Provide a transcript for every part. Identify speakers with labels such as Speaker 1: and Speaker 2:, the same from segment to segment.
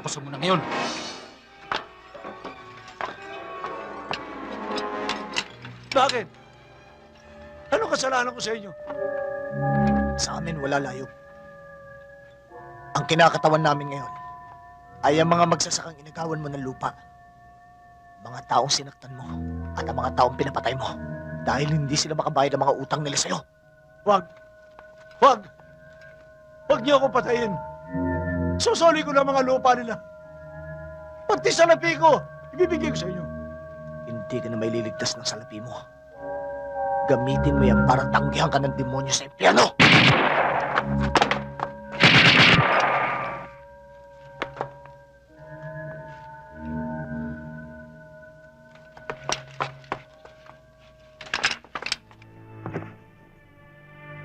Speaker 1: katapusan mo na ngayon.
Speaker 2: Bakit? Anong kasalanan ko sa inyo?
Speaker 3: Sa amin wala layog. Ang kinakatawan namin ngayon ay ang mga magsasakang inagawan mo ng lupa. Mga taong sinaktan mo at ang mga taong pinapatay mo dahil hindi sila makabayad ng mga utang nila sa'yo.
Speaker 2: Wag! Wag! Wag niyo ako patayin. Susuli ko na mga lupa nila. Pati salapi ko, ibibigay ko sa inyo.
Speaker 3: Hindi ka na may liligtas ng salapi mo. Gamitin mo yan para tanggihan ka ng demonyo sa impyerno!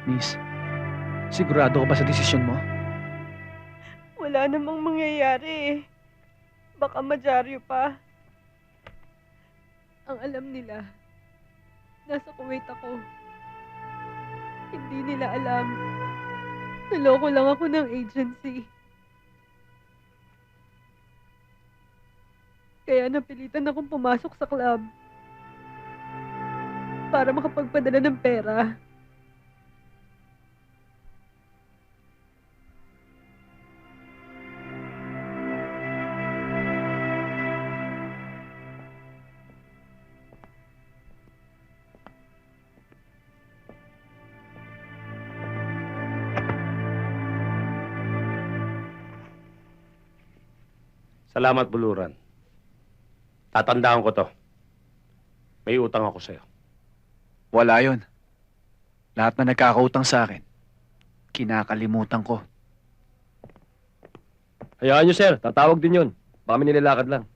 Speaker 4: Miss, sigurado ka ba sa desisyon mo?
Speaker 5: Wala namang mangyayari eh. Baka madyaryo pa. Ang alam nila, nasa Kuwait ako. Hindi nila alam. Naloko lang ako ng agency. Kaya napilitan akong pumasok sa club para makapagpadala ng pera.
Speaker 6: Salamat, Buluran. Tatandaan ko to. May utang ako sa'yo.
Speaker 4: Wala yon. Lahat na nagkakautang sa akin, kinakalimutan ko.
Speaker 7: Hayaan nyo, sir. Tatawag din yun. Baka may nilalakad lang.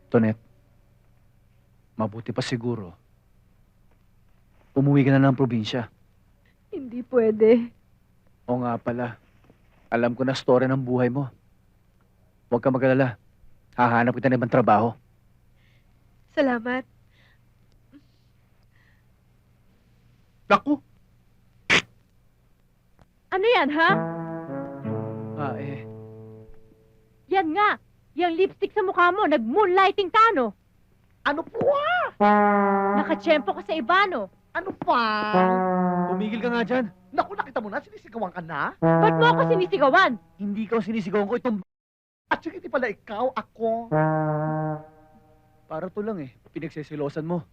Speaker 4: Tonet, mabuti pa siguro. Umuwi ka na ng probinsya.
Speaker 5: Hindi pwede.
Speaker 4: O nga pala, alam ko na story ng buhay mo. Huwag ka mag-alala. Hahanap kita ng ibang trabaho.
Speaker 5: Salamat.
Speaker 2: Naku!
Speaker 8: Ano yan, ha? Yan nga. Yung lipstick sa mukha mo, nag-moonlighting ka, no?
Speaker 3: Ano po?
Speaker 8: Nakatsyempo ka sa iba, no?
Speaker 3: Ano pa?
Speaker 4: Tumigil ka nga dyan.
Speaker 3: Naku, nakita mo na, sinisigawan ka na?
Speaker 8: Ba't mo ako sinisigawan?
Speaker 4: Hindi ka ang sinisigawan ko itong...
Speaker 3: At sige, di pala ikaw, ako.
Speaker 4: Para to lang eh. Pinagsisilosan mo.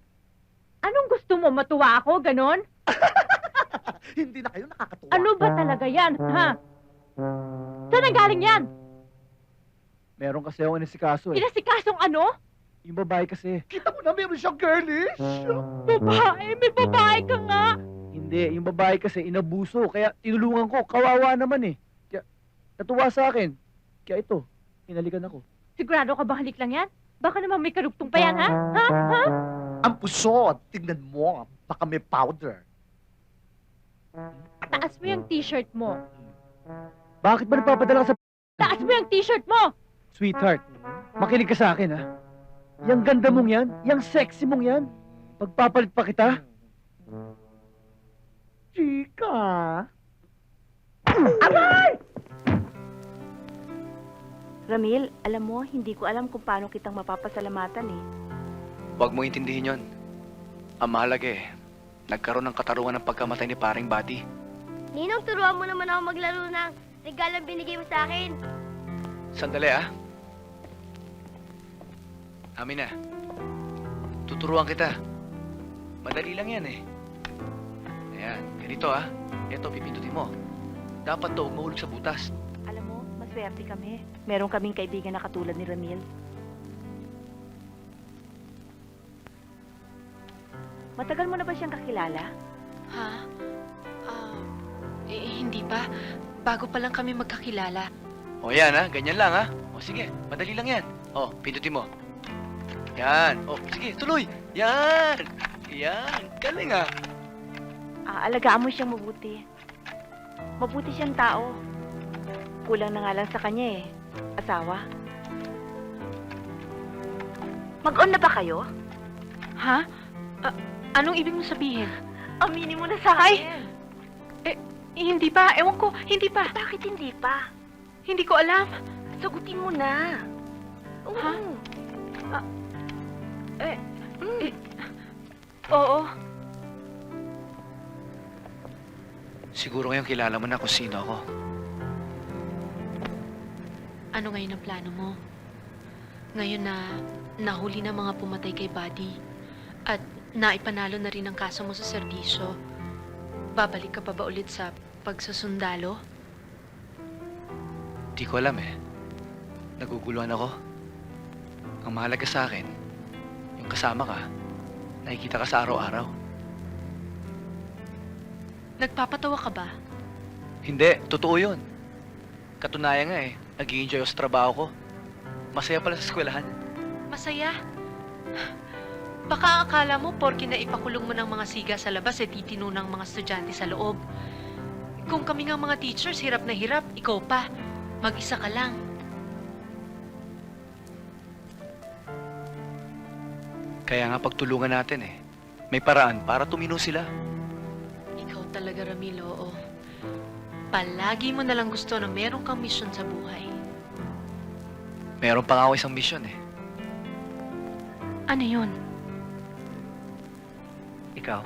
Speaker 8: Anong gusto mo? Matuwa ako, ganon?
Speaker 3: Hindi na kayo nakakatuwa.
Speaker 8: Ano ba talaga yan, ha? Saan ang galing yan?
Speaker 4: Meron kasi akong inasikaso eh.
Speaker 8: Inasikasong ano?
Speaker 4: Yung babae kasi.
Speaker 3: Kita mo na, meron siyang girlish.
Speaker 8: Babae? May babae ka nga!
Speaker 4: Hindi, yung babae kasi inabuso. Kaya tinulungan ko. Kawawa naman eh. Kaya natuwa sa akin. Kaya ito, hinalikan ako.
Speaker 8: Sigurado ka ba halik lang yan? Baka naman may karugtong pa yan, ha? Ha? Ha?
Speaker 3: Ang pusod, tingnan mo, baka may powder.
Speaker 8: Taas mo yung t-shirt mo.
Speaker 4: Bakit ba nagpapadala ka sa...
Speaker 8: Taas mo yung t-shirt mo!
Speaker 4: Sweetheart, makinig ka sa akin ha. Yang ganda mong yan, yang sexy mong yan. Pagpapalit pa kita.
Speaker 3: Chika.
Speaker 9: Ramil, alam mo, hindi ko alam kung paano kitang mapapasalamatan eh.
Speaker 10: Huwag mong intindihin yon. Ang mahalaga eh, nagkaroon ng katarungan ng pagkamatay ni paring Buddy.
Speaker 11: Ninong, turuan mo naman ako maglaro ng regalang binigay mo sa akin.
Speaker 10: Sandali ah. Amin na. Tuturuan kita. Madali lang yan eh. Ayan, ganito ah. Ito, pipindutin mo. Dapat to, huwag mahulog sa butas.
Speaker 9: Alam mo, maswerte kami. Meron kaming kaibigan na katulad ni Ramil. Matagal mo na ba siyang kakilala?
Speaker 12: Ha? Hindi pa. Bago pa lang kami magkakilala.
Speaker 10: O yan ah, ganyan lang ah. O sige, madali lang yan. O, pindutin mo. Yan. O, sige, tuloy. Yan. Yan. Galing ah.
Speaker 9: Alagaan mo siyang mabuti. Mabuti siyang tao. Kulang na nga lang sa kanya asawa. Mag-on na ba kayo?
Speaker 12: Ha? Anong ibig mo sabihin?
Speaker 9: Aminin mo na sa akin.
Speaker 12: Hindi pa. Ewan ko. Hindi pa.
Speaker 9: Bakit hindi pa?
Speaker 12: Hindi ko alam.
Speaker 9: Sagutin mo na. Oo.
Speaker 12: Ha? Oo.
Speaker 10: Siguro ngayon kilala mo na kung sino ako.
Speaker 12: Ano ngayon ang plano mo? Ngayon na nahuli na mga pumatay kay Buddy at naipanalo na rin ang kaso mo sa serbisyo, babalik ka pa ba ulit sa pagsusundalo?
Speaker 10: Di ko alam eh. Naguguluhan ako. Ang mahalaga sa akin, yung kasama ka, nakikita ka sa araw-araw.
Speaker 12: Nagpapatawa ka ba?
Speaker 10: Hindi, totoo yun. Katunayan nga nag-i-enjoy ako sa trabaho ko. Masaya pala sa eskwelahan.
Speaker 12: Masaya? Baka akala mo porke na ipakulong mo ng mga siga sa labas titino ng mga estudyante sa loob. Kung kami nga mga teachers, hirap na hirap, ikaw pa. Mag-isa ka lang.
Speaker 10: Kaya nga pagtulungan natin may paraan para tumino sila.
Speaker 12: Ikaw talaga, Ramil, oo. Palagi mo nalang gusto na meron kang misyon sa buhay.
Speaker 10: Meron pa nga ako isang misyon
Speaker 12: Ano yun?
Speaker 10: Ikaw,